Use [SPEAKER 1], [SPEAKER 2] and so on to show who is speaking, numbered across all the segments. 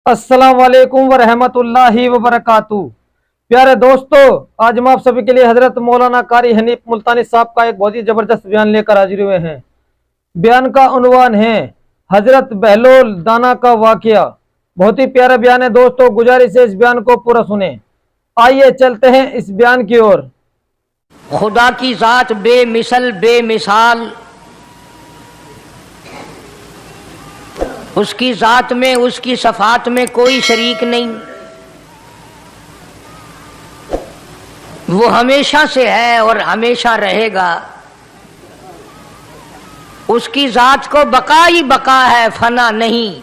[SPEAKER 1] अस्सलाम वालेकुम वरहमतुल्लाहि वबरकातुहू। प्यारे दोस्तों, आज हम आप सभी के लिए हजरत मौलाना कारी हनीफ मुल्तानी साहब का एक बहुत ही जबरदस्त बयान लेकर हाजिर हुए हैं। बयान का उन्वान है हजरत बहलोल दाना का वाकया। बहुत ही प्यारा बयान है दोस्तों, गुजारिश है इस बयान को पूरा सुने। आइए चलते हैं इस बयान की ओर।
[SPEAKER 2] खुदा की जात बेमिसल बेमिसाल, उसकी जात में उसकी सफात में कोई शरीक नहीं। वो हमेशा से है और हमेशा रहेगा। उसकी जात को बका ही बका है, फना नहीं।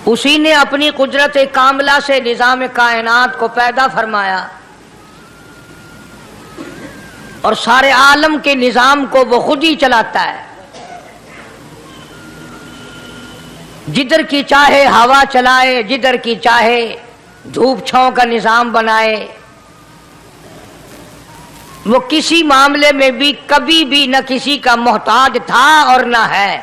[SPEAKER 2] उसी ने अपनी कुदरत कामला से निजाम कायनात को पैदा फरमाया और सारे आलम के निजाम को वो खुद ही चलाता है। जिधर की चाहे हवा चलाए, जिधर की चाहे धूप छांव का निजाम बनाए। वो किसी मामले में भी कभी भी न किसी का मोहताज था और न है।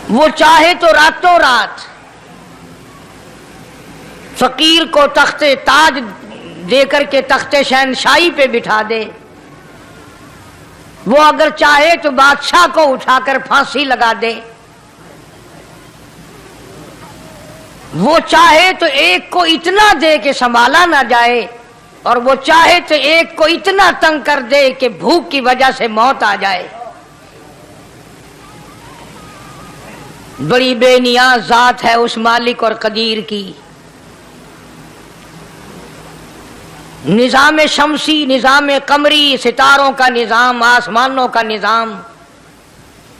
[SPEAKER 2] वो चाहे तो रातों रात फकीर को तख्ते ताज देकर के तख्ते शहनशाही पे बिठा दे। वो अगर चाहे तो बादशाह को उठाकर फांसी लगा दे। वो चाहे तो एक को इतना दे कि संभाला ना जाए, और वो चाहे तो एक को इतना तंग कर दे कि भूख की वजह से मौत आ जाए। बड़ी बेनियाज जात है उस मालिक और कदीर की। निजाम शमसी, निजाम कमरी, सितारों का निजाम, आसमानों का निजाम,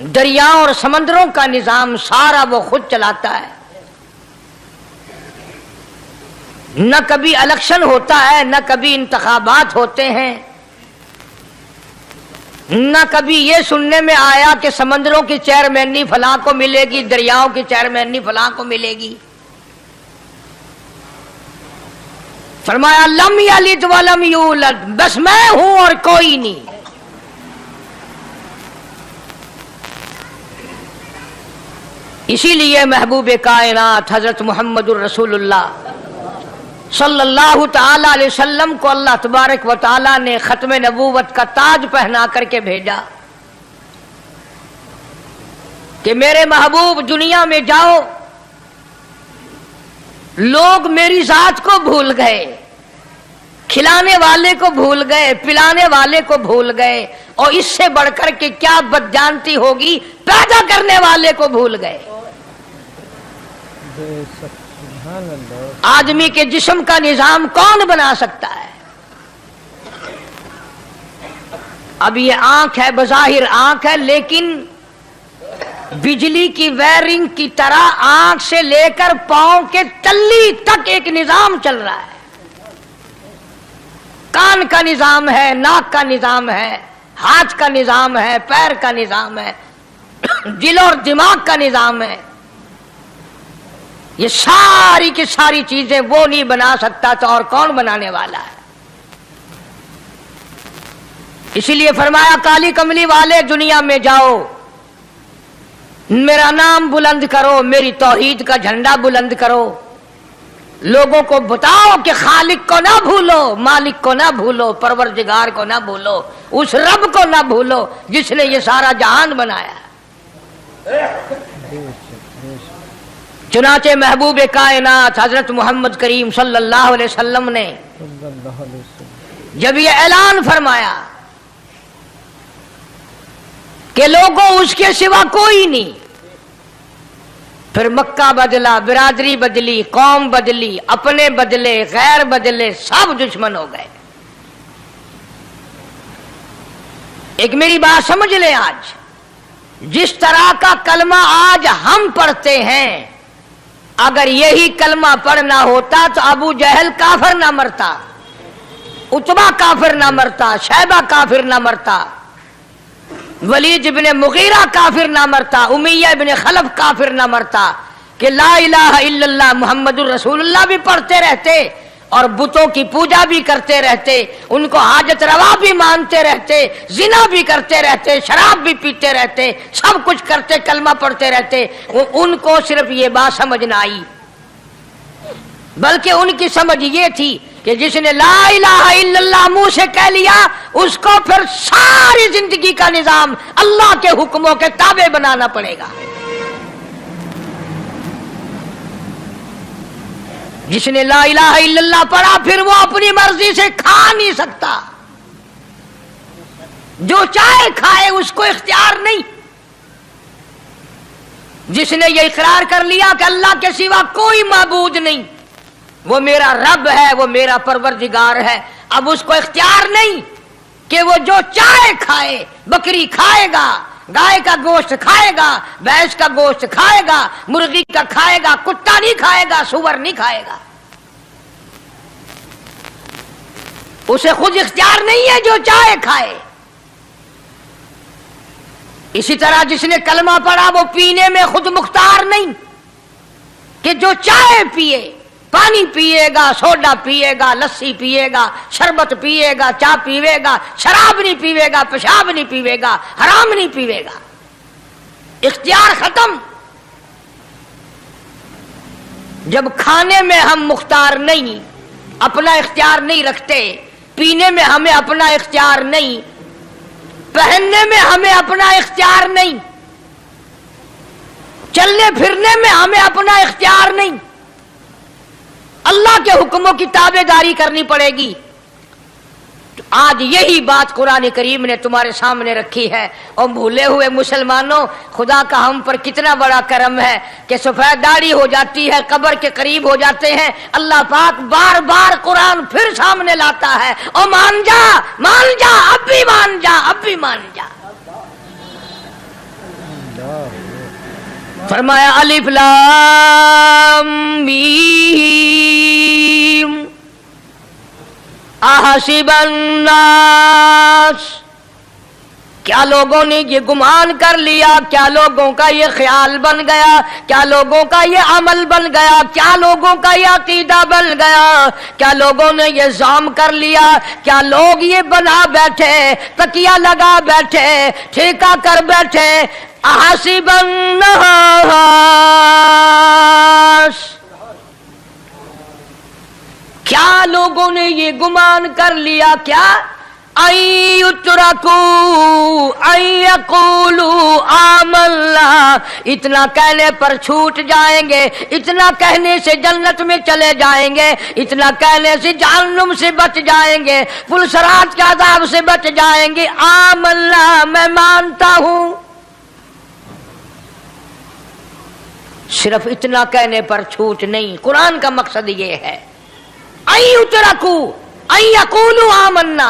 [SPEAKER 2] दरियाओं और समंदरों का निजाम, सारा वो खुद चलाता है। न कभी इलेक्शन होता है, न कभी इंतखाबात होते हैं, न कभी ये सुनने में आया कि समंदरों की चेयरमैनी फलां को मिलेगी, दरियाओं की चेयरमैनी फलां को मिलेगी। फरमाया लम यलिद वलम यूलद, बस मैं हूं और कोई नहीं। इसीलिए महबूब कायनात हजरत मुहम्मदुर रसूलुल्लाह सल्लल्लाहु ताला अलैहि वसल्लम को अल्लाह तबारक व ताला ने खत्म नबूवत का ताज पहना करके भेजा कि मेरे महबूब दुनिया में जाओ। लोग मेरी जात को भूल गए, खिलाने वाले को भूल गए, पिलाने वाले को भूल गए, और इससे बढ़कर के क्या बदजानती होगी, पैदा करने वाले को भूल गए। आदमी के जिस्म का निजाम कौन बना सकता है? अब ये आंख है, बज़ाहिर आंख है, लेकिन बिजली की वायरिंग की तरह आंख से लेकर पांव के तल्ली तक एक निजाम चल रहा है। कान का निजाम है, नाक का निजाम है, हाथ का निजाम है, पैर का निजाम है, दिल और दिमाग का निजाम है। ये सारी की सारी चीजें वो नहीं बना सकता तो और कौन बनाने वाला है? इसीलिए फरमाया काली कमली वाले दुनिया में जाओ, मेरा नाम बुलंद करो, मेरी तौहीद का झंडा बुलंद करो। लोगों को बताओ कि खालिक को ना भूलो, मालिक को ना भूलो, परवरदिगार को ना भूलो, उस रब को ना भूलो जिसने ये सारा जहान बनाया। चुनाचे महबूब कायनात हजरत मोहम्मद करीम सल्लल्लाहु अलैहि वसल्लम ने जब ये ऐलान फरमाया कि लोगों उसके सिवा कोई नहीं, फिर मक्का बदला, बिरादरी बदली, कौम बदली, अपने बदले, गैर बदले, सब दुश्मन हो गए। एक मेरी बात समझ ले, आज जिस तरह का कलमा आज हम पढ़ते हैं, अगर यही कलमा पढ़ना होता तो अबू जहल काफिर ना मरता, उतबा काफिर ना मरता, शैबा काफिर ना मरता, वलीद इब्ने मुगीरा काफिर ना मरता, उमैया इब्ने खलफ काफिर ना मरता, कि ला इलाहा इल्लल्लाह मुहम्मदुर रसूलुल्लाह भी पढ़ते रहते اور بتوں کی پوجا بھی کرتے رہتے, ان کو حاجت روا بھی مانتے رہتے, زنا بھی کرتے رہتے, شراب بھی پیتے رہتے, سب کچھ کرتے, کلمہ پڑھتے رہتے, ان کو صرف یہ بات سمجھ نہ آئی, بلکہ ان کی سمجھ یہ تھی کہ جس نے لا الہ الا اللہ منہ سے کہہ لیا اس کو پھر ساری زندگی کا نظام اللہ کے حکموں کے تابع بنانا پڑے گا. جس نے لا الہ الا اللہ پڑھا پھر وہ اپنی مرضی سے کھا نہیں سکتا, جو چاہے کھائے, اس کو اختیار نہیں. جس نے یہ اقرار کر لیا کہ اللہ کے سوا کوئی معبود نہیں, وہ میرا رب ہے, وہ میرا پروردگار ہے, اب اس کو اختیار نہیں کہ وہ جو چاہے کھائے, بکری کھائے گا, گائے کا گوشت کھائے گا, بھینس کا گوشت کھائے گا, مرغی کا کھائے گا, کتا نہیں کھائے گا, سور نہیں کھائے گا. اسے خود اختیار نہیں ہے, جو چاہے کھائے. اسی طرح جس نے کلمہ پڑھا وہ پینے میں خود مختار نہیں کہ جو چاہے پیے, پانی پیے گا, سوڈا پیے گا, لسی پیے گا, شربت پیے گا, چائے پیے گا, شراب نہیں پیے گا, پیشاب نہیں پیے گا, حرام نہیں پیے گا. اختیار ختم. جب کھانے میں ہم مختار نہیں, اپنا اختیار نہیں رکھتے, پینے میں ہمیں اپنا اختیار نہیں, پہننے میں ہمیں اپنا اختیار نہیں, چلنے پھرنے میں ہمیں اپنا اختیار نہیں, اللہ کے حکموں کی تابع داری کرنی پڑے گی. آج یہی بات قرآن کریم نے تمہارے سامنے رکھی ہے. اور بھولے ہوئے مسلمانوں, خدا کا ہم پر کتنا بڑا کرم ہے کہ سفید داڑھی ہو جاتی ہے, قبر کے قریب ہو جاتے ہیں, اللہ پاک بار بار قرآن پھر سامنے لاتا ہے, اور مان جا, مان جا, اب بھی مان جا, اب بھی مان جا. فرمایا الف لام میم احسب الناس, کیا لوگوں نے یہ گمان کر لیا, کیا لوگوں کا یہ خیال بن گیا, کیا لوگوں کا یہ عمل بن گیا, کیا لوگوں کا یہ عقیدہ بن گیا, کیا لوگوں نے یہ ظام کر لیا, کیا لوگ یہ بنا بیٹھے, تکیہ لگا بیٹھے, ٹھیکہ کر بیٹھے, احسب الناس, کیا لوگوں نے یہ گمان کر لیا, کیا ان یترکوا ان یقولوا آمنا, اتنا کہنے پر چھوٹ جائیں گے, اتنا کہنے سے جنت میں چلے جائیں گے, اتنا کہنے سے جہنم سے بچ جائیں گے, پلسرات کے عذاب سے بچ جائیں گے. آمنا, میں مانتا ہوں. صرف اتنا کہنے پر چھوٹ نہیں, قرآن کا مقصد یہ ہے ان یترکوا ان یقولوا آمنا,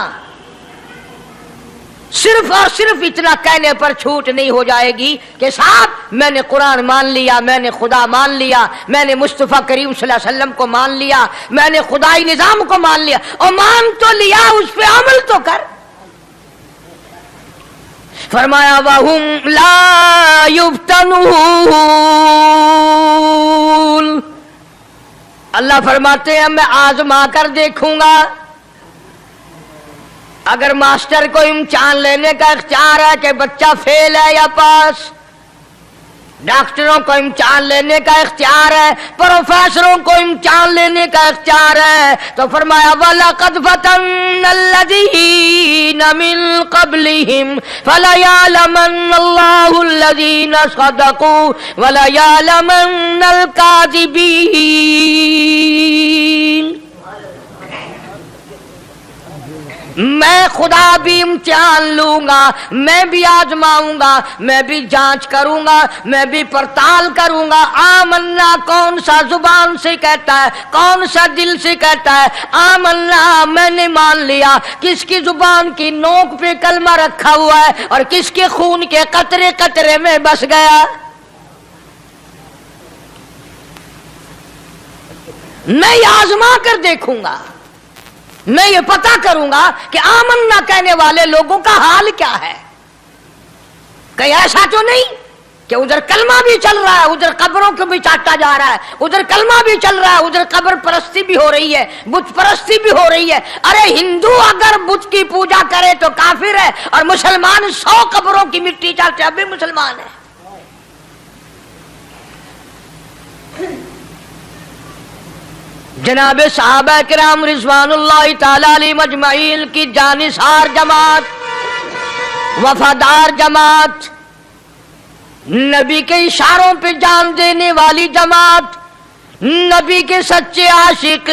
[SPEAKER 2] صرف اور صرف اتنا کہنے پر چھوٹ نہیں ہو جائے گی کہ صاحب میں نے قرآن مان لیا, میں نے خدا مان لیا, میں نے مصطفیٰ کریم صلی اللہ علیہ وسلم کو مان لیا, میں نے خدائی نظام کو مان لیا. اور مان تو لیا, اس پہ عمل تو کر. فرمایا وَهُمْ لَا يُفْتَنُونَ, اللہ فرماتے ہیں میں آزما کر دیکھوں گا. اگر ماسٹر کو امتحان لینے کا اختیار ہے کہ بچہ فیل ہے یا پاس, ڈاکٹروں کو امتحان لینے کا اختیار ہے, پروفیسروں کو امتحان لینے کا اختیار ہے, تو فرمایا وَلَقَدْ فَتَنَّا الَّذِينَ مِن قَبْلِهِمْ فَلَيَعْلَمَنَّ اللَّهُ الَّذِينَ صَدَقُوا وَلَيَعْلَمَنَّ الْكَاذِبِينَ. میں خدا بھی امتحان لوں گا, میں بھی آزماؤں گا, میں بھی جانچ کروں گا, میں بھی پڑتال کروں گا. آمنا کون سا زبان سے کہتا ہے, کون سا دل سے کہتا ہے آمنا میں نے مان لیا, کس کی زبان کی نوک پہ کلمہ رکھا ہوا ہے اور کس کے خون کے قطرے قطرے میں بس گیا. میں آزما کر دیکھوں گا, میں یہ پتا کروں گا کہ آمنا کہنے والے لوگوں کا حال کیا ہے. کہیں ایسا تو نہیں کہ ادھر کلمہ بھی چل رہا ہے، ادھر قبروں کو بھی چاٹا جا رہا ہے، ادھر کلمہ بھی چل رہا ہے، ادھر قبر پرستی بھی ہو رہی ہے، بت پرستی بھی ہو رہی ہے۔ ارے ہندو اگر بت کی پوجا کرے تو کافر ہے، اور مسلمان 100 قبروں کی مٹی چاٹے اب بھی مسلمان ہے۔ جناب صحابہ کرام رضوان اللہ تعالی علیہم اجمعین کی جانثار جماعت، وفادار جماعت، نبی کے اشاروں پہ جان دینے والی جماعت، نبی کے سچے عاشق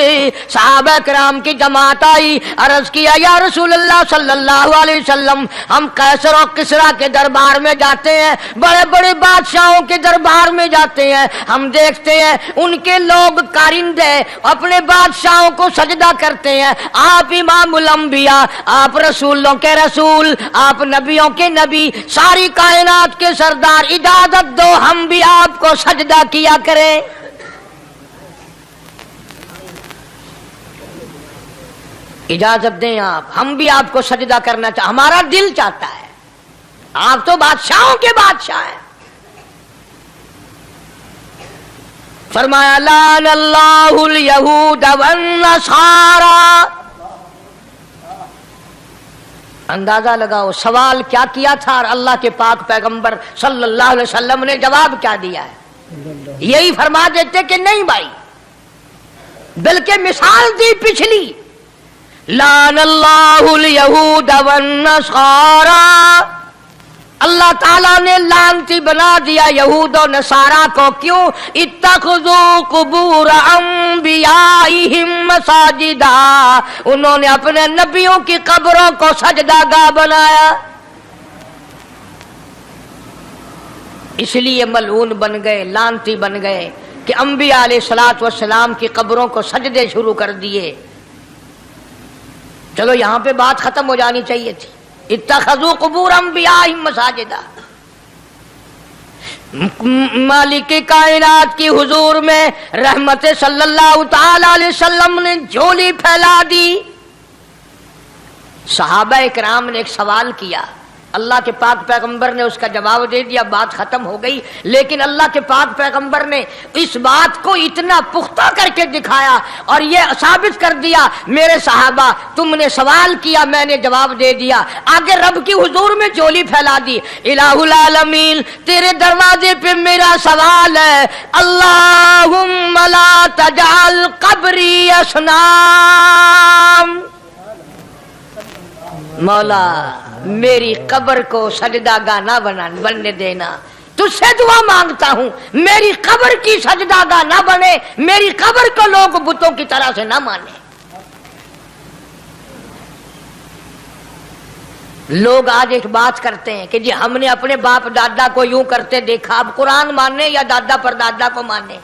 [SPEAKER 2] صحابہ کرام کی جماعت آئی، عرض کیا یا رسول اللہ صلی اللہ علیہ وسلم، ہم قیصر اور کسریٰ کے دربار میں جاتے ہیں، بڑے بڑے بادشاہوں کے دربار میں جاتے ہیں، ہم دیکھتے ہیں ان کے لوگ کارندے اپنے بادشاہوں کو سجدہ کرتے ہیں، آپ امام الانبیاء، آپ رسولوں کے رسول، آپ نبیوں کے نبی، ساری کائنات کے سردار، اجازت دو ہم بھی آپ کو سجدہ کیا کریں۔ اجازت دیں آپ، ہم بھی آپ کو سجدہ کرنا چاہتے، ہمارا دل چاہتا ہے، آپ تو بادشاہوں کے بادشاہ ہیں۔ فرمایا لعن اللہ الیہود والنصارى۔ اندازہ لگاؤ سوال کیا کیا تھا اور اللہ کے پاک پیغمبر صلی اللہ علیہ وسلم نے جواب کیا دیا ہے؟ یہی فرما دیتے کہ نہیں بھائی، بلکہ مثال دی پچھلی، لعن اللہ الیہود والنصارى، اللہ تعالیٰ نے لعنتی بنا دیا یہود و نصارہ کو، کیوں؟ اتخذوا قبور انبیائہم مساجدا، انہوں نے اپنے نبیوں کی قبروں کو سجدہ گاہ بنایا، اس لیے ملعون بن گئے، لعنتی بن گئے کہ انبیاء علیہ الصلوۃ والسلام کی قبروں کو سجدے شروع کر دیے۔ چلو یہاں پہ بات ختم ہو جانی چاہیے تھی، اتخذوا قبور انبیائہم مساجدا۔ مالک کائنات کی حضور میں رحمت صلی اللہ تعالی علیہ وسلم نے جھولی پھیلا دی۔ صحابہ کرام نے ایک سوال کیا، اللہ کے پاک پیغمبر نے اس کا جواب دے دیا، بات ختم ہو گئی، لیکن اللہ کے پاک پیغمبر نے اس بات کو اتنا پختہ کر کے دکھایا اور یہ ثابت کر دیا، میرے صحابہ تم نے سوال کیا، میں نے جواب دے دیا، آگے رب کی حضور میں جھولی پھیلا دی۔ الہ العالمین تیرے دروازے پہ میرا سوال ہے، اللہم لا تجعل قبری اصنام، مولا میری قبر کو سجدہ گاہ نہ بننے دینا، تجھ سے دعا مانگتا ہوں میری قبر کی سجدہ گاہ نہ بنے، میری قبر کو لوگ بتوں کی طرح سے نہ مانے۔ لوگ آج ایک بات کرتے ہیں کہ جی ہم نے اپنے باپ دادا کو یوں کرتے دیکھا، اب قرآن مانے یا دادا پر دادا کو مانے؟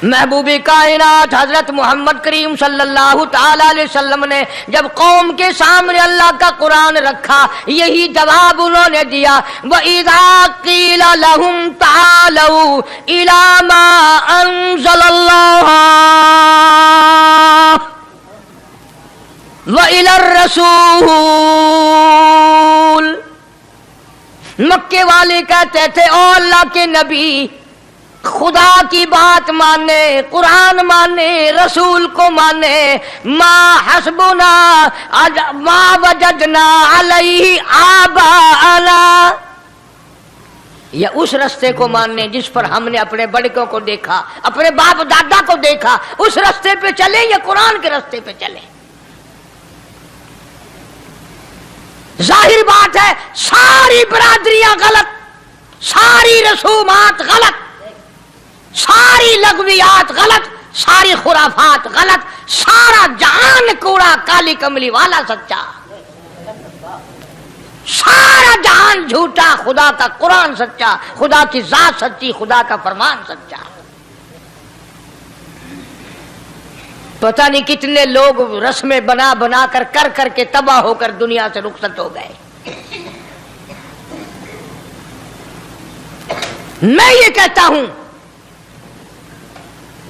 [SPEAKER 2] محبوب کائنات حضرت محمد کریم صلی اللہ تعالی علیہ وسلم نے جب قوم کے سامنے اللہ کا قرآن رکھا، یہی جواب انہوں نے دیا، وَإِذَا قِيلَ لَهُمْ تَعَالَوْا إِلَى مَا أَنزَلَ اللَّهُ وَإِلَى الرَّسُولِ، مکے والے کہتے تھے او اللہ کے نبی خدا کی بات مانے، قرآن مانے، رسول کو مانے، ما حسبنا ما وجدنا علیہ آباءنا، یا اس رستے کو ماننے جس پر ہم نے اپنے بڑکوں کو دیکھا، اپنے باپ دادا کو دیکھا، اس رستے پہ چلے یا قرآن کے رستے پہ چلے؟ ظاہر بات ہے ساری برادریاں غلط، ساری رسومات غلط، ساری لغویات غلط، ساری خرافات غلط، سارا جہان کوڑا، کالی کملی والا سچا، سارا جہان جھوٹا، خدا کا قرآن سچا، خدا کی ذات سچی، خدا کا فرمان سچا۔ پتہ نہیں کتنے لوگ رسمیں بنا بنا کر کر کے تباہ ہو کر دنیا سے رخصت ہو گئے۔ میں یہ کہتا ہوں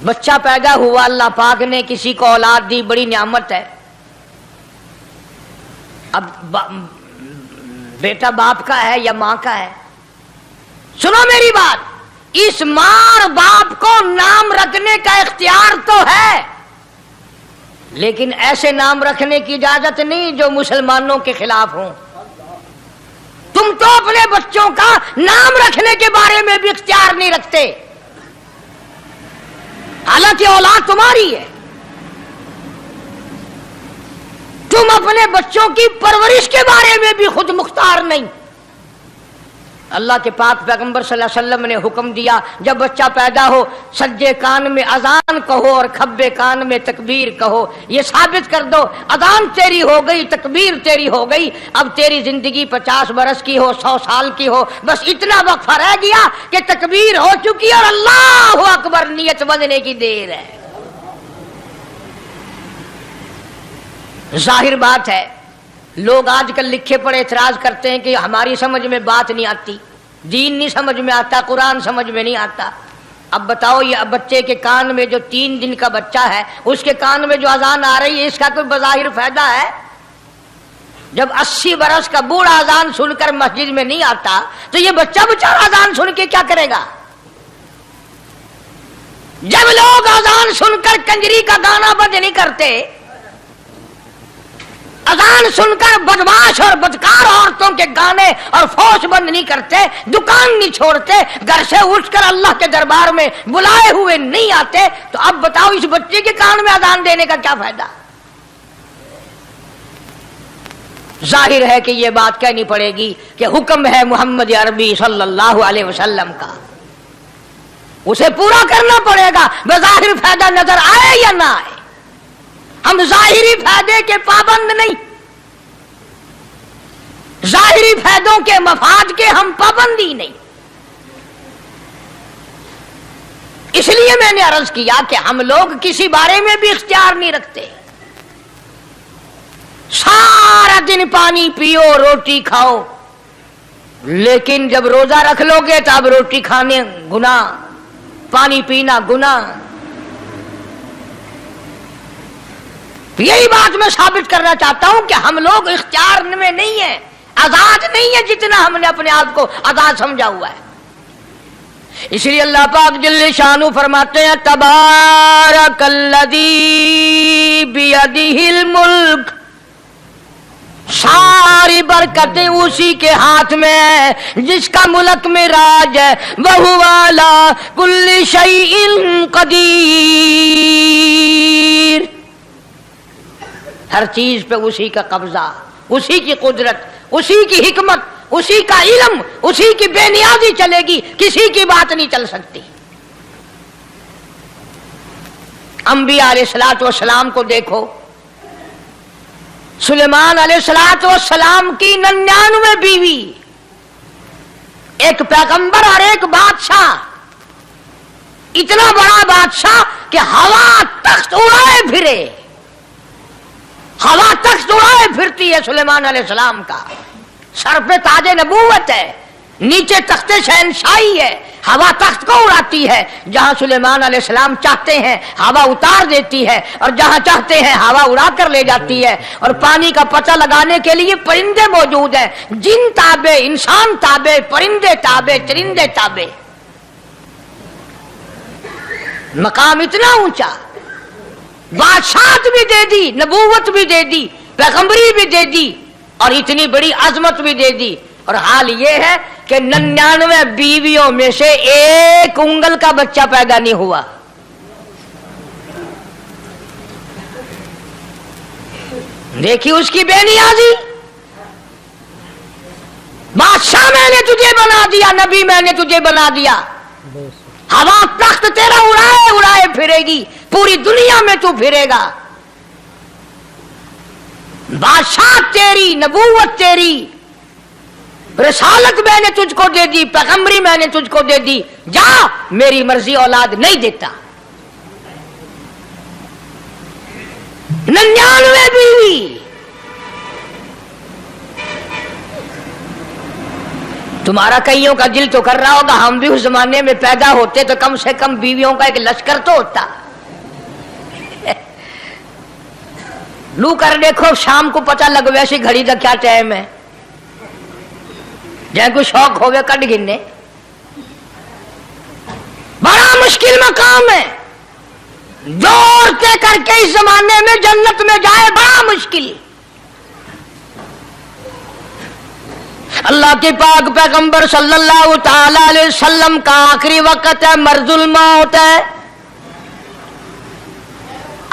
[SPEAKER 2] بچہ پیدا ہوا، اللہ پاک نے کسی کو اولاد دی، بڑی نعمت ہے۔ اب बेटा बाप का है या मां का है? सुनो मेरी बात, इस मां और बाप को नाम रखने का इख्तियार तो है, लेकिन ऐसे नाम रखने की इजाजत नहीं जो मुसलमानों के खिलाफ हो। तुम तो अपने बच्चों का नाम रखने के बारे में भी इख्तियार नहीं रखते, हालांकि औलाद तुम्हारी है। तुम अपने बच्चों की परवरिश के बारे में भी खुद मुख्तार नहीं। अल्लाह के पाक पैगंबर सल्लल्लाहु अलैहि वसल्लम ने हुक्म दिया, जब बच्चा पैदा हो सज्जे कान में अजान कहो और खब्बे कान में तकबीर कहो। ये साबित कर दो अजान तेरी हो गई, तकबीर तेरी हो गई, अब तेरी जिंदगी 50 बरस की हो, 100 साल की हो, बस इतना वक्फा रह गया कि तकबीर हो चुकी और अल्लाहु अकबर नियत बंधने की देर है। जाहिर बात है, लोग आजकल लिखे पढ़े एतराज करते हैं कि हमारी समझ में बात नहीं आती, दीन नहीं समझ में आता, कुरान समझ में नहीं आता। अब बताओ, ये बच्चे के कान में जो 3 दिन का बच्चा है उसके कान में जो अजान आ रही है, इसका कोई बज़ाहिर फायदा है? जब 80 बरस का बूढ़ा अजान सुनकर मस्जिद में नहीं आता तो ये बच्चा बेचारा अजान सुन के क्या करेगा? जब लोग अजान सुनकर कंजरी का गाना बंद नहीं करते, अजान सुनकर बदमाश और बदकार औरतों के गाने और फौज बंद नहीं करते, दुकान नहीं छोड़ते, घर से उठकर अल्लाह के दरबार में बुलाए हुए नहीं आते, तो अब बताओ इस बच्चे के कान में अजान देने का क्या फायदा? जाहिर है कि यह बात कहनी पड़ेगी कि हुक्म है मोहम्मद अरबी सल्लल्लाहु अलैहि वसल्लम का, उसे पूरा करना पड़ेगा, बज़ाहिर फायदा नजर आए या ना आए। हम जाहिरी फायदे के पाबंद नहीं, जाहिरी फायदों के मफाद के हम पाबंदी नहीं। इसलिए मैंने अर्ज किया कि हम लोग किसी बारे में भी इख्तियार नहीं रखते। सारा दिन पानी पियो, रोटी खाओ, लेकिन जब रोजा रख लोगे तो अब रोटी खाने गुनाह, पानी पीना गुनाह। यही बात मैं साबित करना चाहता हूं कि हम लोग इख्तियार में नहीं है, आजाद नहीं है जितना हमने अपने आप को आजाद समझा हुआ है। इसलिए अल्लाह पाक जल्ले शानु फरमाते हैं, तबारकल्लज़ी बियदिहिल मुल्क, सारी बरकतें उसी के हाथ में है जिसका मुल्क में राज है। वहुवा अला कुल्ली शैइन कदीर, हर चीज पे उसी का कब्जा, उसी की कुदरत, उसी की हिकमत, उसी का इल्म, उसी की बेनियाजी चलेगी, किसी की बात नहीं चल सकती। अंबिया अलैहिस्सलातु वस्सलाम को देखो, सुलेमान अलैहिस्सलातु वस्सलाम की 99 बीवी, एक पैगंबर और एक बादशाह, इतना बड़ा बादशाह कि हवा तख्त उड़ाए फिरे, हवा तख्त उड़ाए फिरती है सुलेमान अलैहिस्सलाम का। सर पे ताजे नबूवत है, नीचे तख्ते शहनशाही है, हवा तख्त को उड़ाती है। जहां सुलेमान अलैहिस्सलाम चाहते हैं हवा उतार देती है, और जहां चाहते हैं हवा उड़ा कर ले जाती है। और पानी का पता लगाने के लिए परिंदे मौजूद हैं, जिन ताबे, इंसान ताबे, परिंदे ताबे, चरिंदे ताबे। मकाम इतना ऊंचा, बादशाहत भी दे दी, नबूवत भी दे दी, पैगंबरी भी दे दी, और इतनी बड़ी अजमत भी दे दी। और हाल ये है कि 99 बीवियों में से एक उंगल का बच्चा पैदा नहीं हुआ। देखी उसकी बेनियाजी। बादशाह मैंने तुझे बना दिया, नबी मैंने तुझे बना दिया, हवा तख्त तेरा उड़ाए उड़ाए फिरेगी, पूरी दुनिया में तू फिरेगा। बादशाह तेरी, नबूवत तेरी, रिसालत मैंने तुझको दे दी, पैगंबरी मैंने तुझको दे दी, जा मेरी मर्जी औलाद नहीं देता। 99 बीवी। तुम्हारा कईयों का दिल तो कर रहा होगा, हम भी उस जमाने में पैदा होते तो कम से कम बीवियों का एक लश्कर तो होता। लू कर देखो, शाम को पता लग वैसी घड़ी का क्या टाइम है। जै कोई शौक होवे कट गिने। बड़ा मुश्किल मकाम है, जोर से करके इस जमाने में जन्नत में जाए बड़ा मुश्किल। अल्लाह के पाक पैगंबर सल्लल्लाहु ताला अलैहि वसल्लम का आखिरी वक्त है, मर्जुल मौत है,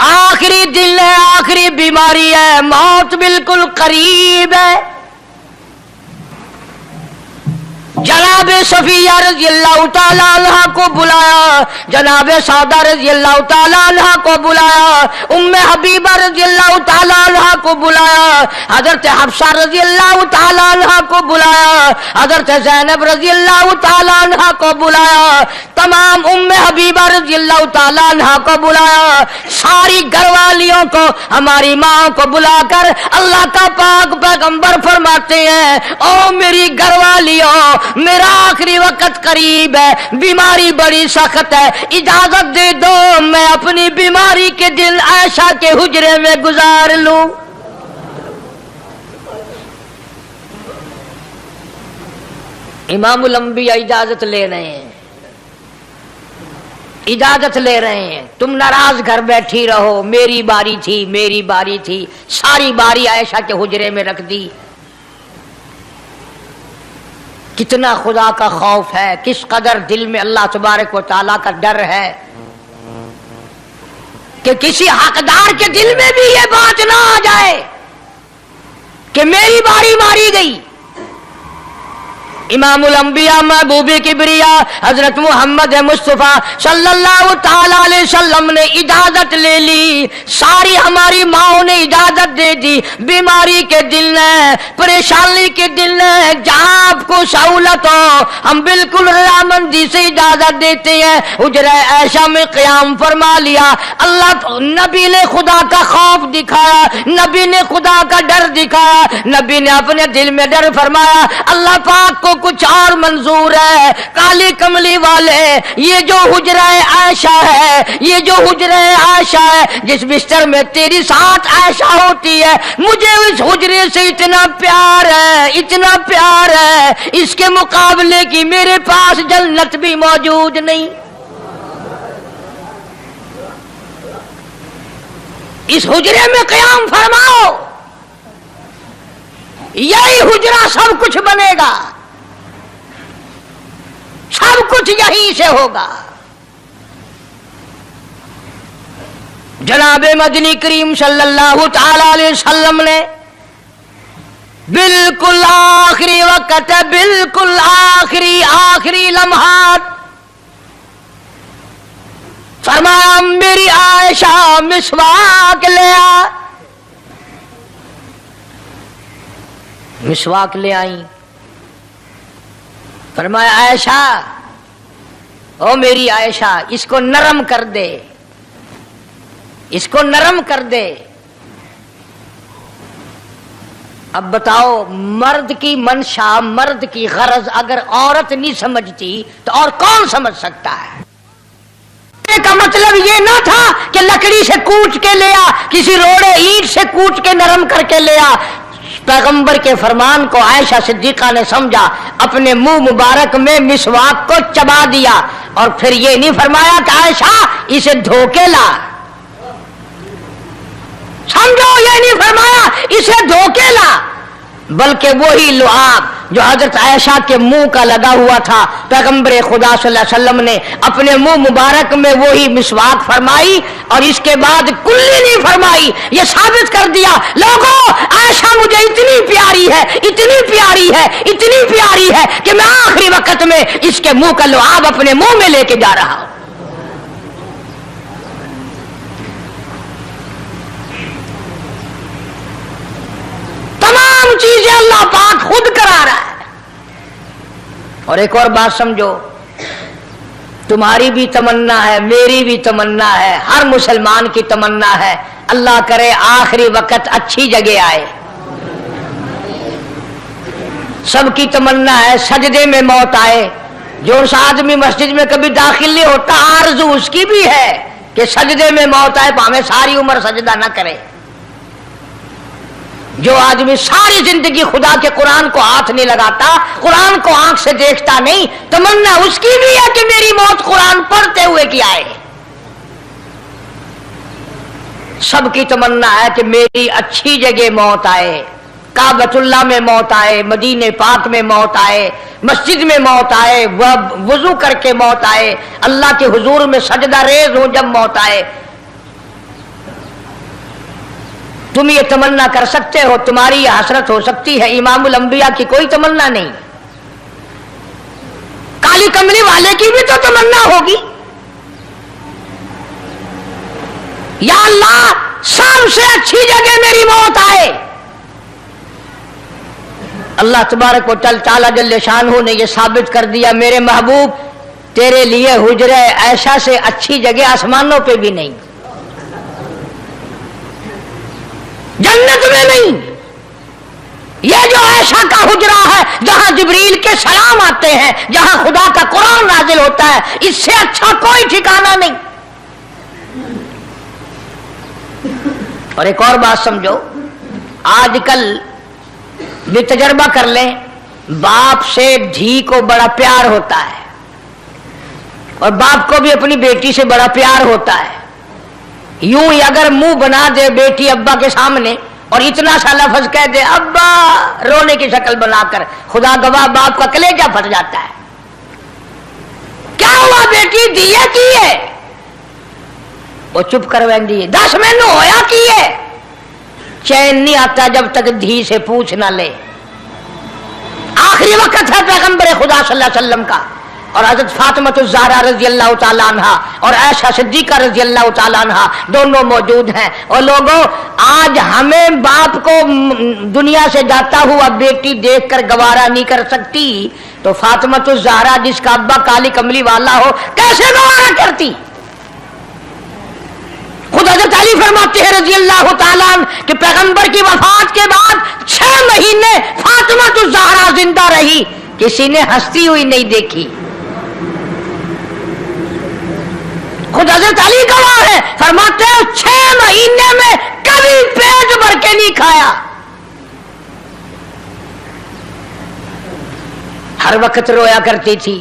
[SPEAKER 2] आखिरी दिन है, आखिरी बीमारी है, मौत बिल्कुल करीब है। जनाब सफिया रज़ियल्लाहु ताला अन्हा को बुलाया, जनाब सौदा रज़ियल्लाहु ताला अन्हा को बुलाया, उम्मे हबीबा रज़ियल्लाहु ताला अन्हा को बुलाया, हजरत हफ्सा रज़ियल्लाहु ताला अन्हा को बुलाया, हजरत ज़ैनब रज़ियल्लाहु ताला अन्हा को बुलाया, तमाम उम्मे हबीबा रज़ियल्लाहु ताला अन्हा को बुलाया, सारी घरवालियों को, हमारी माँ को बुलाकर अल्लाह का पाक पैगंबर फरमाते हैं, ओ मेरी घरवालियों, मेरा आखिरी वक्त करीब है, बीमारी बड़ी सख्त है, इजाजत दे दो मैं अपनी बीमारी के दिन आयशा के हुजरे में गुजार लूं। इमामुल अंबिया इजाजत ले रहे हैं, इजाजत ले रहे हैं, तुम नाराज घर बैठी रहो, मेरी बारी थी, मेरी बारी थी, सारी बारी आयशा के हुजरे में रख दी। कितना खुदा का खौफ है, किस कदर दिल में अल्लाह तबारक व तआला का डर है कि किसी हकदार के दिल में भी ये बात ना आ जाए कि मेरी बारी मारी गई। इमामुल अंबिया महबूबे किबरिया हजरत मोहम्मद मुस्तफा सल्लल्लाहु ताला अलैहि वसल्लम ने इजाजत ले ली, सारी हमारी माओ ने इजाजत दे दी। बीमारी के दिन है, परेशानी के दिन है, जहाँ आपको सहूलत हो हम बिल्कुल रजामंदी से इजाजत देते हैं। हुजरा ऐशा में क़याम फरमा लिया। अल्लाह नबी ने खुदा का खौफ दिखाया, नबी ने खुदा का डर दिखाया, नबी ने अपने दिल में डर फरमाया। अल्लाह पाक को कुछ और मंजूर है। काली कमली वाले, ये जो हुजरा आयशा है, ये जो हुजरा आयशा है, जिस बिस्तर में तेरी साथ आयशा होती है, मुझे उस हुजरे से इतना प्यार है, इतना प्यार है, इसके मुकाबले की मेरे पास जन्नत भी मौजूद नहीं। इस हुजरे में क़याम फरमाओ, यही हुजरा सब कुछ बनेगा, सब कुछ यहीं से होगा। जनाब मदनी करीम सल्लल्लाहु ताला अलैहि वसल्लम ने बिल्कुल आखिरी वक्त, बिल्कुल आखिरी लम्हात फरमाया, मेरी आयशा मिसवाक ले आ। मिसवाक ले आई। फरमाया, आयशा, ओ मेरी आयशा, इसको नरम कर दे, इसको नरम कर दे। अब बताओ, मर्द की मंशा, मर्द की गरज अगर औरत नहीं समझती तो और कौन समझ सकता है? का मतलब ये ना था कि लकड़ी से कूट के ले आ, किसी रोड़े ईंट से कूट के नरम करके ले आ। पैगंबर के फरमान को आयशा सिद्दीका ने समझा, अपने मुंह मुबारक में मिसवाक को चबा दिया और फिर ये नहीं फरमाया कि आयशा इसे धो के ला। समझो, ये नहीं फरमाया इसे धो के ला, बल्कि वही लुआब जो हजरत आयशा के मुंह का लगा हुआ था, पैगंबर खुदा सल्लल्लाहु अलैहि वसल्लम ने अपने मुंह मुबारक में वही मिसवाक फरमाई और इसके बाद कुल्ली नहीं फरमाई। ये साबित कर दिया, लोगों, आयशा मुझे इतनी प्यारी है, इतनी प्यारी है, इतनी प्यारी है कि मैं आखिरी वक्त में इसके मुंह का लुआब अपने मुंह में लेके जा रहा हूं। तमाम चीजें अल्लाह पाक खुद करा रहा है। और एक और बात समझो, तुम्हारी भी तमन्ना है, मेरी भी तमन्ना है, हर मुसलमान की तमन्ना है, अल्लाह करे आखिरी वक्त अच्छी जगह आए। सबकी तमन्ना है सजदे में मौत आए। जो उस आदमी मस्जिद में कभी दाखिल नहीं होता, आरज़ू उसकी भी है कि सजदे में मौत आए, भावें सारी उम्र सजदा न करे। जो आदमी सारी जिंदगी खुदा के कुरान को हाथ नहीं लगाता, कुरान को आंख से देखता नहीं, तमन्ना उसकी भी है कि मेरी मौत कुरान पढ़ते हुए की आए। सबकी तमन्ना है कि मेरी अच्छी जगह मौत आए, काबतुल्लाह में मौत आए, मदीने पाक में मौत आए, मस्जिद में मौत आए, वह वजू करके मौत आए, अल्लाह के हुजूर में सजदा रेज हो जब मौत आए। तुम ये तमन्ना कर सकते हो, तुम्हारी यह हसरत हो सकती है, इमामुल अंबिया की कोई तमन्ना नहीं। काली कमली वाले की भी तो तमन्ना होगी, या अल्लाह सबसे अच्छी जगह मेरी मौत आए। अल्लाह तबारक व तआला जल्ले शानहू ने यह साबित कर दिया, मेरे महबूब तेरे लिए हुजरे ऐशा से अच्छी जगह आसमानों पे भी नहीं, जन्नत में नहीं। यह जो ऐशा का हुजरा है जहां जिब्रील के सलाम आते हैं, जहां खुदा का कुरान नाजिल होता है, इससे अच्छा कोई ठिकाना नहीं। और एक और बात समझो, आजकल भी तजर्बा कर लें, बाप से धी को बड़ा प्यार होता है और बाप को भी अपनी बेटी से बड़ा प्यार होता है। यूं ही अगर मुंह बना दे बेटी अब्बा के सामने और इतना सा लफ्ज कह दे अब्बा, रोने की शक्ल बनाकर, खुदा गवाह बाप का कलेजा फट जाता है। क्या हुआ बेटी, दिए की है? वो चुप करवेंदी है, 10 मैनू होया की है। चैन नहीं आता जब तक धी से पूछ ना ले। आखिरी वक्त है पैगंबर खुदा सल्लल्लाहु अलैहि वसल्लम का, और हजरत फातिमा ज़हरा रज़ी अल्लाह तआला अन्हा और आयशा सिद्दीका रज़ी अल्लाह तआला अन्हा दोनों मौजूद हैं। और लोगों, आज हमें बाप को दुनिया से जाता हुआ बेटी देखकर गवारा नहीं कर सकती, तो फातिमा ज़हरा जिसका अब्बा काली कमली वाला हो, कैसे गवारा करती? खुद हज़रत अली फरमाते हैं रज़ी अल्लाह तआला अन्हु कि पैगंबर की वफात के बाद 6 महीने फातिमा ज़हरा जिंदा रही, किसी ने हंसती हुई नहीं देखी। खुद हज़रत अली गवाह है, फरमाते हैं 6 महीने में कभी पेट भर के नहीं खाया, हर वक्त रोया करती थी।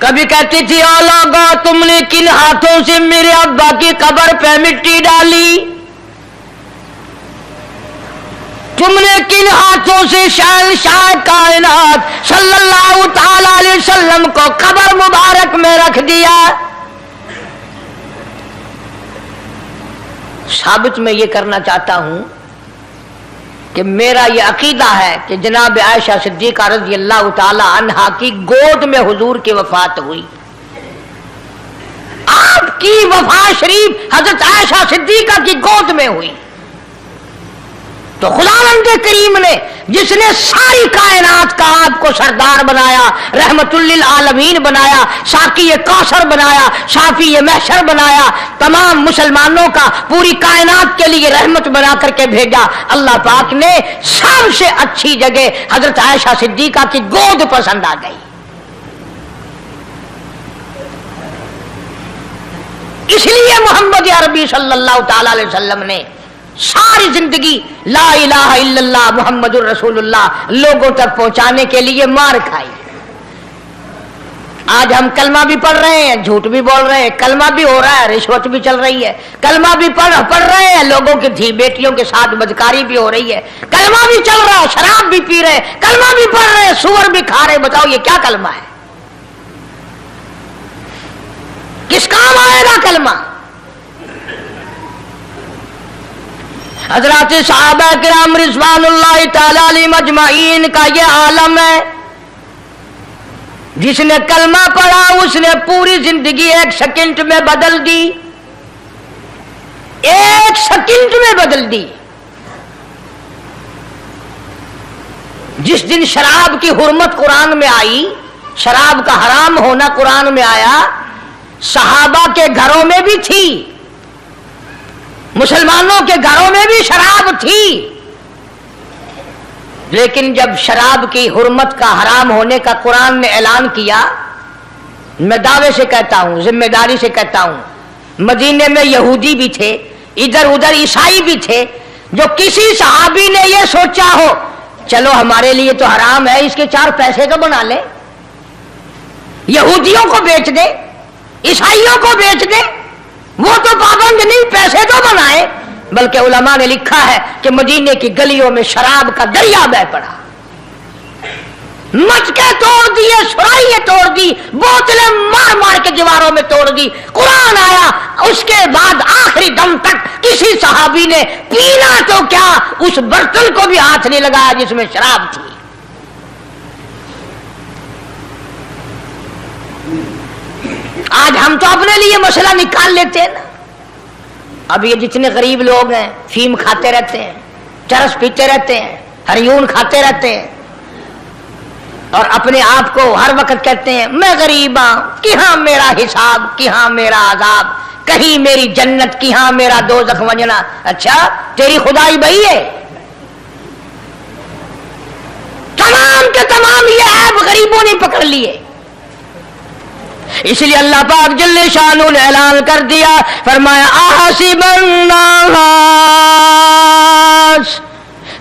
[SPEAKER 2] कभी कहती थी, ओ लोगो, तुमने किन हाथों से मेरे अब्बा की कब्र पे मिट्टी डाली? तुमने किन हाथों से शहंशाह कायनात सल्लल्लाहु तआला अलैहि वसल्लम को कब्र मुबारक में रख दिया? साबित मैं ये करना चाहता हूं कि मेरा ये अकीदा है कि जनाब आयशा सिद्दीका रज़ी अल्लाह तआला अन्हा की गोद में हुजूर की वफात हुई। आपकी वफात शरीफ हजरत आयशा सिद्दीका की गोद में हुई। तो खुदावंद करीम ने जिसने सारी कायनात का आपको सरदार बनाया, रहमतुल्लिल आलमीन बनाया, साकी कौसर बनाया, शाफी महशर बनाया, तमाम मुसलमानों का पूरी कायनात के लिए रहमत बना करके भेजा, अल्लाह पाक ने सबसे अच्छी जगह हजरत आयशा सिद्दीका की गोद पसंद आ गई। इसलिए मोहम्मद अरबी सल्लल्लाहु तआला अलैहि वसल्लम ने सारी जिंदगी ला इलाहा इल्लल्लाह मुहम्मदुर रसूलुल्लाह लोगों तक पहुंचाने के लिए मार खाई। आज हम कलमा भी पढ़ रहे हैं, झूठ भी बोल रहे हैं, कलमा भी हो रहा है, रिश्वत भी चल रही है, कलमा भी पढ़ रहे हैं, लोगों की धी बेटियों के साथ बदकारी भी हो रही है, कलमा भी चल रहा है, शराब भी पी रहे, कलमा भी पढ़ रहे, सुअर भी खा रहे। बताओ ये क्या कलमा है? किस काम आएगा कलमा? हजरत सहाबा किराम रिज़वानुल्लाहि तआला अलैहिम अजमाइन का ये आलम है, जिसने कलमा पढ़ा उसने पूरी जिंदगी 1 सेकंड में बदल दी, 1 सेकंड में बदल दी। जिस दिन शराब की हुर्मत कुरान में आई, शराब का हराम होना कुरान में आया, सहाबा के घरों में भी थी, मुसलमानों के घरों में भी शराब थी, लेकिन जब शराब की हुर्मत का हराम होने का कुरान ने ऐलान किया, मैं दावे से कहता हूं, जिम्मेदारी से कहता हूं, मदीने में यहूदी भी थे, इधर उधर ईसाई भी थे, जो किसी सहाबी ने यह सोचा हो चलो हमारे लिए तो हराम है, इसके 4 पैसे तो बना ले, यहूदियों को बेच दे, ईसाइयों को बेच दे, वो तो पाबंद नहीं, पैसे तो बनाए। बल्कि उलमा ने लिखा है कि मदीने की गलियों में शराब का दरिया बह पड़ा, मटके तोड़ दिए, सुराइये तोड़ दी, बोतलें मार मार के दीवारों में तोड़ दी। कुरान आया, उसके बाद आखिरी दम तक किसी सहाबी ने पीना तो क्या उस बर्तन को भी हाथ नहीं लगाया जिसमें शराब थी। आज हम तो अपने लिए मसला निकाल लेते हैं ना। अब ये जितने गरीब लोग हैं फीम खाते रहते हैं, चरस पीते रहते हैं, हरियून खाते रहते हैं और अपने आप को हर वक्त कहते हैं मैं गरीब हूं, कि हाँ मेरा हिसाब, कि हाँ मेरा आजाब, कहीं मेरी जन्नत, कि हाँ मेरा दोज़ख वंजना। अच्छा तेरी खुदाई वही है? तमाम के तमाम ये ऐब गरीबों ने पकड़ लिए। इसलिए अल्लाह पाक जल्ले शानु ने ऐलान कर दिया, फरमाया आसिबन नास,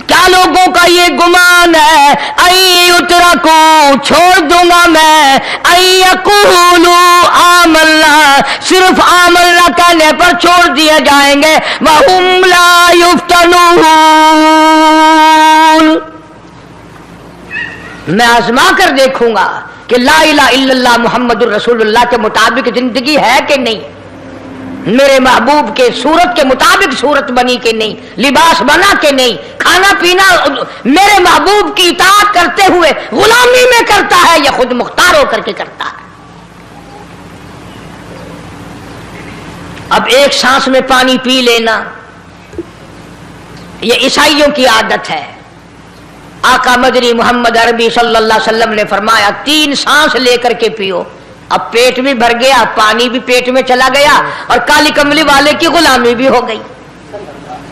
[SPEAKER 2] क्या लोगों का ये गुमान है, आई उतरा को छोड़ दूंगा मैं, आई यकूलू आमल्ला, सिर्फ आमल्ला कहने पर छोड़ दिए जाएंगे, वहुम ला युफ्तनून, मैं आजमा कर देखूंगा कि ला इलाहा इल्लल्लाह मुहम्मदुर रसूलुल्लाह के मुताबिक जिंदगी है कि नहीं, मेरे महबूब के सूरत के मुताबिक सूरत बनी कि नहीं, लिबास बना कि नहीं, खाना पीना मेरे महबूब की इताअत करते हुए गुलामी में करता है या खुद मुख्तार होकर के करता है। अब एक सांस में पानी पी लेना ये ईसाइयों की आदत है। आका मदनी मोहम्मद अरबी सल्लल्लाहु अलैहि वसल्लम ने फरमाया 3 सांस लेकर के पियो। अब पेट भी भर गया, पानी भी पेट में चला गया और काली कमली वाले की गुलामी भी हो गई।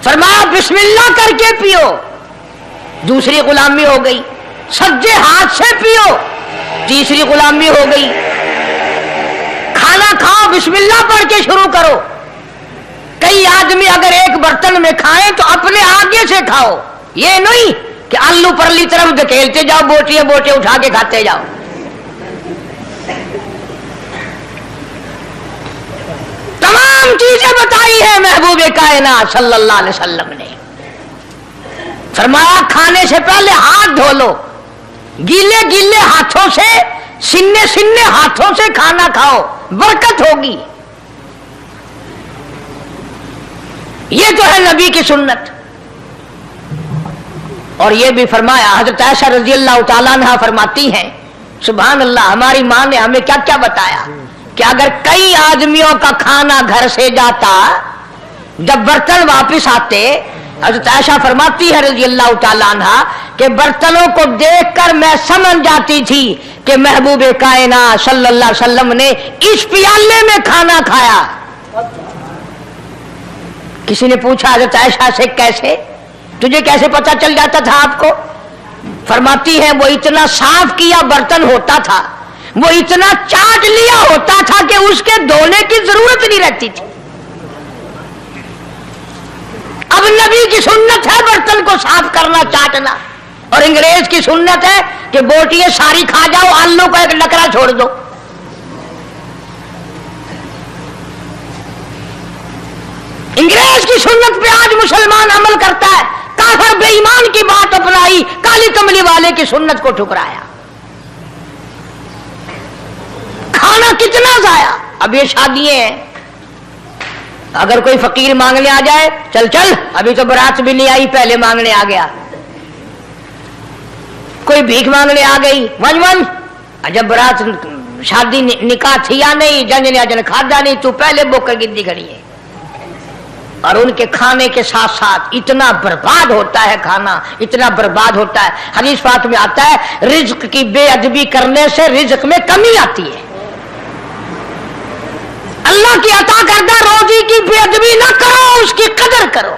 [SPEAKER 2] फरमाया बिस्मिल्लाह करके पियो, दूसरी गुलामी हो गई। सज्जे हाथ से पियो, तीसरी गुलामी हो गई। खाना खाओ बिस्मिल्लाह पढ़ के शुरू करो। कई आदमी अगर एक बर्तन में खाएं तो अपने आगे से खाओ, ये नहीं कि आलू परली तरफ धकेलते जाओ, बोटियां बोटियां उठा के खाते जाओ। तमाम चीजें बताई है महबूब कायनात सल्लल्लाहु अलैहि वसल्लम ने। फरमाया खाने से पहले हाथ धो लो, गीले गीले हाथों से, सिन्ने सिन्ने हाथों से खाना खाओ, बरकत होगी। ये तो है नबी की सुन्नत। और ये भी फरमाया, हजरत आयशा रजी अल्लाह तआला अन्हा फरमाती हैं, सुभान अल्लाह, हमारी मां ने हमें क्या क्या बताया कि अगर कई आदमियों का खाना घर से जाता, जब बर्तन वापस आते, हजरत आयशा फरमाती है रजी अल्लाह तआला अन्हा कि बर्तनों को देखकर मैं समझ जाती थी कि महबूब कायनात सल्लल्लाहु अलैहि वसल्लम ने इस प्याले में खाना खाया। किसी ने पूछा हजरत आयशा से कैसे, तुझे कैसे पता चल जाता था आपको? फरमाती है वो इतना साफ किया बर्तन होता था, वो इतना चाट लिया होता था कि उसके धोने की जरूरत नहीं रहती थी। अब नबी की सुन्नत है बर्तन को साफ करना, चाटना, और अंग्रेज की सुन्नत है कि बोटियां सारी खा जाओ, आलू का एक नकरा छोड़ दो। अंग्रेज की सुन्नत पे आज मुसलमान अमल करता है, काफिर बेईमान की बात अपनाई, काली कमली वाले की सुन्नत को ठुकराया। खाना कितना जाया। अब ये शादियां हैं, अगर कोई फकीर मांगने आ जाए, चल चल अभी तो बारात भी नहीं आई, पहले मांगने आ गया। कोई भीख मांगने आ गई, वन वन, जब बारात शादी निकाह थी या नहीं, जंज ने जन खादा नहीं, तू पहले बोकर गिद्दी खड़ी है। और उनके खाने के साथ साथ इतना बर्बाद होता है खाना, इतना बर्बाद होता है। हदीस पाक में आता है रिज्क की बेअदबी करने से रिज्क में कमी आती है। अल्लाह की अता करदा रोजी की बेअदबी ना करो, उसकी कदर करो।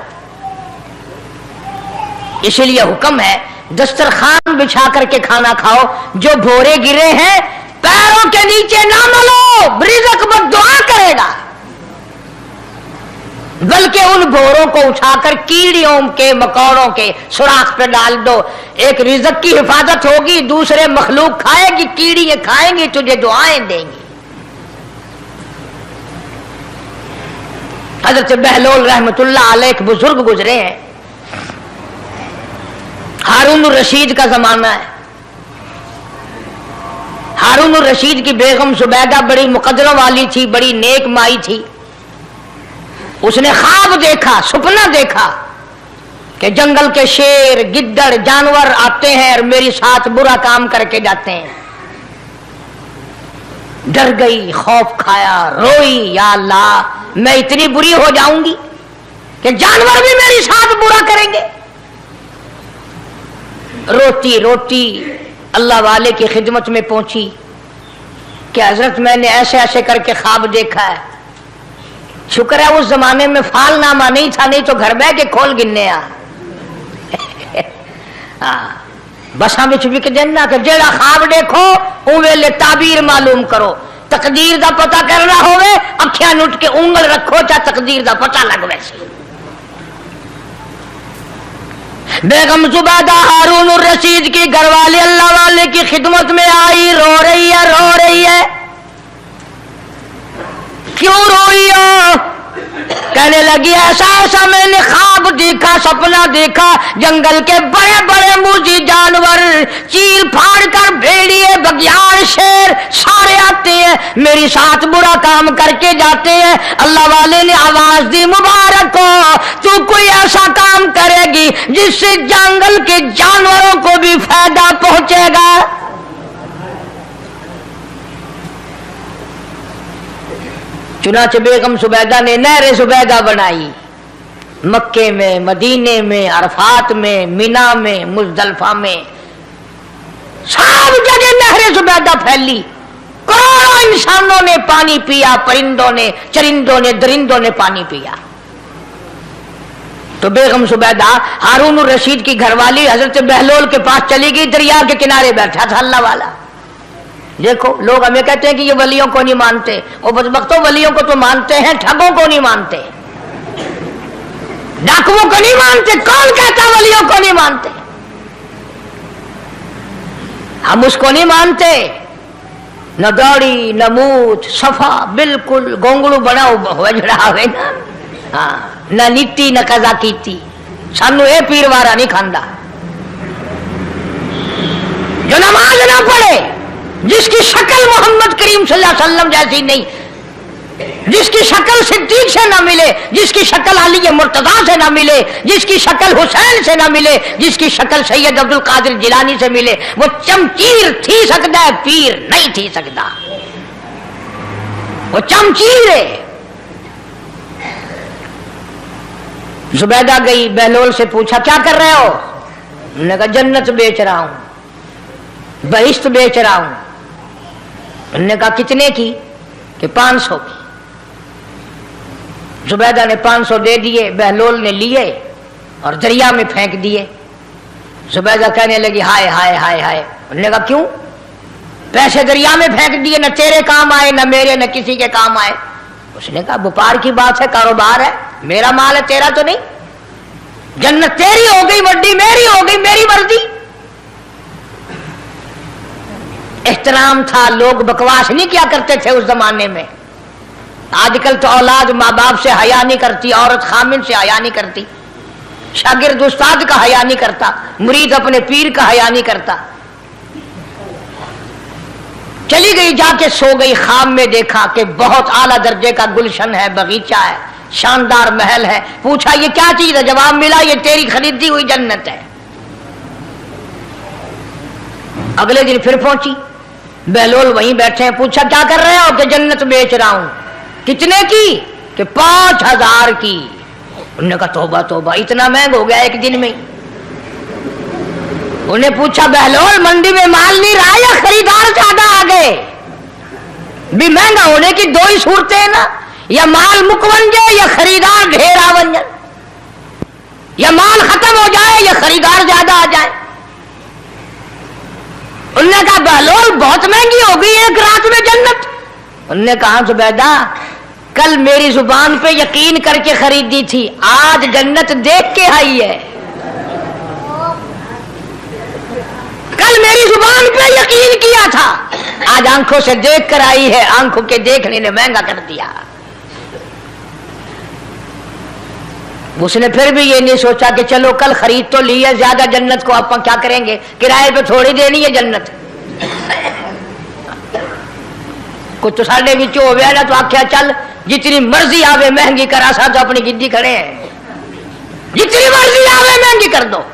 [SPEAKER 2] इसलिए हुक्म है दस्तरखान बिछा करके खाना खाओ, जो भोरे गिरे हैं पैरों के नीचे ना मलो, रिज्क बद्दुआ करेगा। बल्कि उन घोरों को उठाकर कीड़ियों के मकोड़ों के सुराख पे डाल दो। एक रिज़्क की हिफाजत होगी, दूसरे मखलूक खाएगी, कीड़ियां खाएंगी, तुझे दुआएं देंगी। हजरत बहलोल रहमतुल्लाह अलैह एक बुजुर्ग गुजरे हैं, हारून रशीद का जमाना है। हारून रशीद की बेगम जुबैदा बड़ी मुकद्दरों वाली थी, बड़ी नेक माई थी। उसने ख्वाब देखा, सपना देखा कि जंगल के शेर गिद्दड़ जानवर आते हैं और मेरे साथ बुरा काम करके जाते हैं। डर गई, खौफ खाया, रोई, या अल्लाह मैं इतनी बुरी हो जाऊंगी कि जानवर भी मेरे साथ बुरा करेंगे। रोती रोती अल्लाह वाले की खिदमत में पहुंची कि हजरत मैंने ऐसे ऐसे करके ख्वाब देखा है। शुक्र है उस जमाने में फालनामा नहीं था, नहीं तो घर बह के खोल गिनने आ बसा बिच विक देना कि जेड़ा ख्वाब देखो उन वेले ताबीर मालूम करो। तकदीर दा पता करना होवे अखियां नुट के उंगल रखो, चाहे तकदीर दा पता लग वैसे। बेगम जुबैदा हारून रशीद की घरवाली अल्लाह वाले की खिदमत में आई, रो रही है, रो रही है। क्यों रोई हो? कहने लगी ऐसा ऐसा मैंने ख्वाब देखा, सपना देखा, जंगल के बड़े बड़े मुझी जानवर चीर फाड़ कर भेड़िए बघियाड़ शेर सारे आते हैं, मेरे साथ बुरा काम करके जाते हैं। अल्लाह वाले ने आवाज दी मुबारक हो, तू कोई ऐसा काम करेगी जिससे जंगल के जानवरों को भी फायदा पहुंचेगा। चुनाचे बेगम जुबैदा ने नहर जुबैदा बनाई, मक्के में, मदीने में, अरफात में, मिना में, मुजदलफा में, सब जगह नहर जुबैदा फैली। करोड़ों इंसानों ने पानी पिया, परिंदों ने, चरिंदों ने, दरिंदों ने पानी पिया। तो बेगम जुबैदा हारून रशीद की घरवाली हजरत बहलोल के पास चली गई, दरिया के किनारे बैठा था अल्लाह वाला। देखो लोग हमें कहते हैं कि ये वलियों को नहीं मानते, वो बदबख्तों वलियों को तो मानते हैं, ठगों को नहीं मानते, डाकुओं को नहीं मानते। कौन कहता वलियों को नहीं मानते? हम उसको नहीं मानते, न दौड़ी न मूछ, सफा बिल्कुल गोंगलू बना हुआ जड़ा हुए ना, हाँ, न नीति न कजा कीती, सानू ये पीर वारा नहीं खांदा। जो नमाज ना पढ़े, जिसकी शक्ल मोहम्मद करीम सल्लल्लाहु अलैहि वसल्लम जैसी नहीं, जिसकी शक्ल सिद्दीक से ना मिले, जिसकी शक्ल अली मुर्तजा से ना मिले, जिसकी शक्ल हुसैन से ना मिले, जिसकी शक्ल सैयद अब्दुल कादिर जिलानी से मिले, वो चमचीर थी सकता है, पीर नहीं थी सकता। वो चमचीर है। जुबैदा गई, बहलोल से पूछा क्या कर रहे हो? उन्होंने कहा जन्नत बेच रहा हूं, बहिश्त बेच रहा हूं। उन्होंने कहा कितने की? कि 500 की। जुबैदा ने 500 दे दिए, बहलोल ने लिए और दरिया में फेंक दिए। जुबैदा कहने लगी हाय हाय हाय हाय। उन्होंने कहा क्यों? पैसे दरिया में फेंक दिए, न तेरे काम आए, न मेरे, न किसी के काम आए। उसने कहा व्यापार की बात है, कारोबार है, मेरा माल है, तेरा तो नहीं। जन्नत तेरी हो गई, वड्डी मेरी हो गई, मेरी मर्जी। एहतराम था, लोग बकवास नहीं किया करते थे उस जमाने में। आजकल तो औलाद माँ बाप से हया नहीं करती, औरत खामिन से हया नहीं करती, शागिर्द उस्ताद का हया नहीं करता, मुरीद अपने पीर का हया नहीं करता। चली गई, जाके सो गई। ख्वाब में देखा कि बहुत आला दर्जे का गुलशन है, बगीचा है, शानदार महल है। पूछा ये क्या चीज है? जवाब मिला ये तेरी खरीदी हुई जन्नत है। अगले दिन फिर पहुंची, बहलोल वहीं बैठे हैं। पूछा क्या कर रहे हो? कि जन्नत बेच रहा हूं। कितने की? कि 5000 की। उन्होंने कहा तौबा तौबा, इतना महंगा हो गया एक दिन में। उन्हें पूछा बहलोल मंडी में माल नहीं रहा या खरीदार ज्यादा आ गए? भी महंगा होने की दो ही सूरतें हैं ना, या माल मुकवन जाए या खरीदार ढेर आवन जाए, या माल खत्म हो जाए या खरीदार ज्यादा आ जाए। उन्होंने कहा बहलोल बहुत महंगी हो गई एक रात में जन्नत। उन्होंने कहा जुबैदा कल मेरी जुबान पे यकीन करके खरीदी थी, आज जन्नत देख के आई है। कल मेरी जुबान पे यकीन किया था, आज आंखों से देख कर आई है। आंखों के देखने ने महंगा कर दिया। उसने फिर भी ये नहीं सोचा कि चलो कल खरीद तो ली है ज्यादा, जन्नत को आप क्या करेंगे, किराए पे थोड़ी देनी है जन्नत। कुछ तो साढ़े बिच हो गया ना, तो आख्या चल जितनी मर्जी आवे महंगी करा, सा तो अपनी गिद्दी खड़े हैं, जितनी मर्जी आवे महंगी कर दो।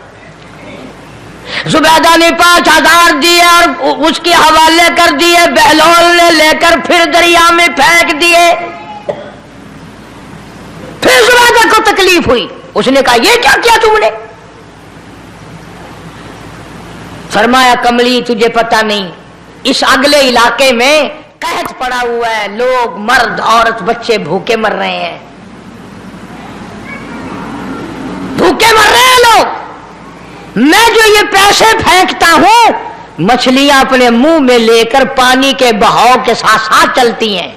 [SPEAKER 2] जुबैदा ने 5000 दिए और उसके हवाले कर दिए। बहलोल ने लेकर फिर दरिया में फेंक दिए। फिर जुबैदा को तकलीफ हुई, उसने कहा ये क्या किया तुमने? फरमाया कमली तुझे पता नहीं, इस अगले इलाके में कहत पड़ा हुआ है, लोग मर्द औरत बच्चे भूखे मर रहे हैं, भूखे मर रहे हैं लोग। मैं जो ये पैसे फेंकता हूं, मछलियां अपने मुंह में लेकर पानी के बहाव के साथ साथ चलती हैं।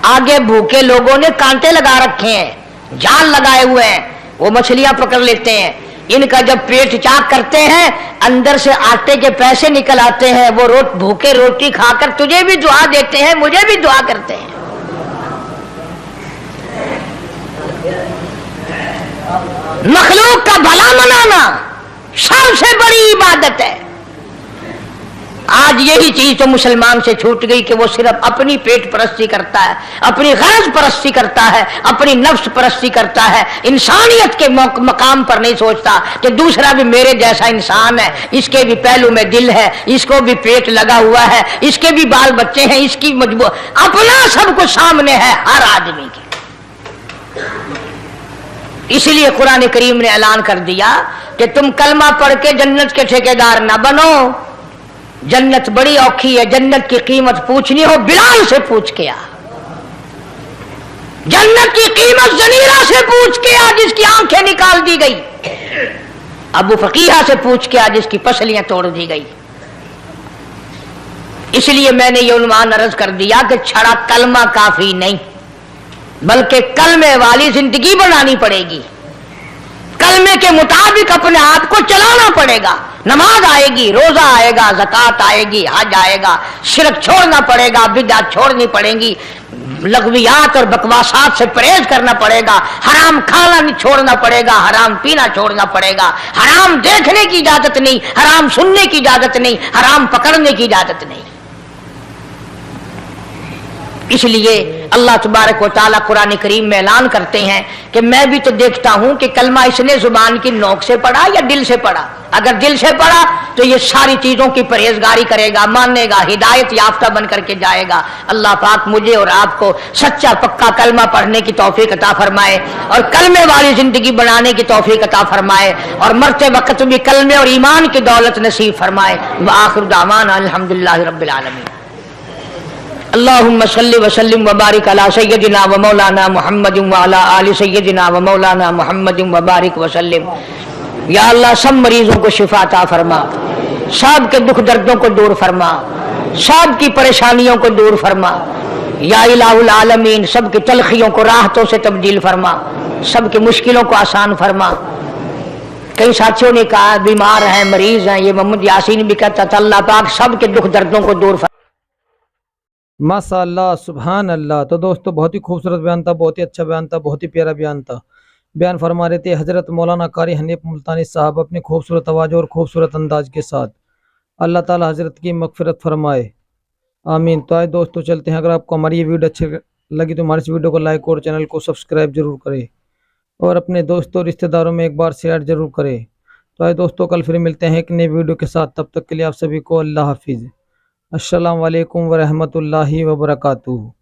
[SPEAKER 2] आगे भूखे लोगों ने कांटे लगा रखे हैं, जाल लगाए हुए हैं, वो मछलियां पकड़ लेते हैं। इनका जब पेट चाक करते हैं, अंदर से आटे के पैसे निकल आते हैं। वो भूखे रोटी खाकर तुझे भी दुआ देते हैं, मुझे भी दुआ करते हैं। मखलूक का भला मनाना सबसे बड़ी इबादत है। आज यही चीज तो मुसलमान से छूट गई कि वो सिर्फ अपनी पेट परस्ती करता है, अपनी गरज परस्ती करता है, अपनी नफ्स परस्ती करता है। इंसानियत के मकाम पर नहीं सोचता कि दूसरा भी मेरे जैसा इंसान है, इसके भी पहलू में दिल है, इसको भी पेट लगा हुआ है, इसके भी बाल बच्चे हैं, इसकी मजबूर, अपना सब कुछ सामने है हर आदमी के। इसलिए कुरान करीम ने ऐलान कर दिया कि तुम कलमा पढ़ के जन्नत के ठेकेदार ना बनो। जन्नत बड़ी औखी है, जन्नत की कीमत पूछनी हो बिलाल से पूछ के आ, जन्नत की कीमत जनीरा से पूछ के आ जिसकी आंखें निकाल दी गई, अबू फकीहा से पूछ के आ जिसकी पसलियां तोड़ दी गई। इसलिए मैंने ये उन्वान अर्ज कर दिया कि छड़ा कलमा काफी नहीं, बल्कि कलमे वाली जिंदगी बनानी पड़ेगी। कलमे के मुताबिक अपने आप को चलाना पड़ेगा। नमाज आएगी, रोजा आएगा, ज़कात आएगी, हज आएगा, शिरक छोड़ना पड़ेगा, बिदअत छोड़नी पड़ेगी, लग़वियात और बकवासात से परहेज करना पड़ेगा, हराम खाना नहीं छोड़ना पड़ेगा, हराम पीना छोड़ना पड़ेगा, हराम देखने की इजाजत नहीं, हराम सुनने की इजाजत नहीं, हराम पकड़ने की इजाजत नहीं। इसलिए अल्लाह तबारक व तआला कुरान करीम में ऐलान करते हैं कि मैं भी तो देखता हूं कि कलमा इसने जुबान की नोक से पढ़ा या दिल से पढ़ा। अगर दिल से पढ़ा तो ये सारी चीजों की परहेजगारी करेगा, मानेगा, हिदायत याफ्ता बन करके जाएगा। अल्लाह पाक मुझे और आपको सच्चा पक्का कलमा पढ़ने की तौफीक अता फरमाए और कलमे वाली जिंदगी बनाने की तौफीक अता फरमाए और मरते वक्त भी कलमे और ईमान की दौलत नसीब फरमाए। व आखिर दावाना अल्हम्दुलिल्लाहि रब्बिल आलमीन। अल्लाहुम्मा सल्लि व सल्लिम व बारिक अला सय्यदिना व मौलाना मुहम्मदिन व अला आलि सय्यदिना व मौलाना मुहम्मदिन व बारिक व सल्लिम। या अल्लाह सब मरीजों को शिफा अता फरमा, सब के दुख दर्दों को दूर फरमा, सब की परेशानियों को दूर फरमा। या इलाहुल आलमीन सब की तलखियों को राहतों से तब्दील फरमा, सब की मुश्किलों को आसान फरमा। कई साथियों ने कहा बीमार हैं, मरीज हैं, ये मोहम्मद यासीन भी कहता था अल्लाह पाक सब के दुख दर्दों को दूर फरमा।
[SPEAKER 1] माशाअल्लाह, सुभान अल्लाह। तो दोस्तों बहुत ही खूबसूरत बयान था, बहुत ही अच्छा बयान था, बहुत ही प्यारा बयान था। बयान फरमा रहे थे हजरत मौलाना कारी हनीफ मुल्तानी साहब अपनी खूबसूरत आवाज़ और खूबसूरत अंदाज के साथ। अल्लाह ताला हजरत की मगफिरत फरमाए, आमीन। तो आए दोस्तों चलते हैं। अगर आपको हमारी ये वीडियो अच्छी लगी तो हमारे इस वीडियो को लाइक और चैनल को सब्सक्राइब जरूर करें और अपने दोस्तों रिश्तेदारों में एक बार शेयर जरूर करें। तो आए दोस्तों कल फिर मिलते हैं एक नई वीडियो के साथ। तब तक के लिए आप सभी को अल्लाह हाफिज़। अस्सलाम वालेकुम व रहमतुल्लाहि व बरकातुहू।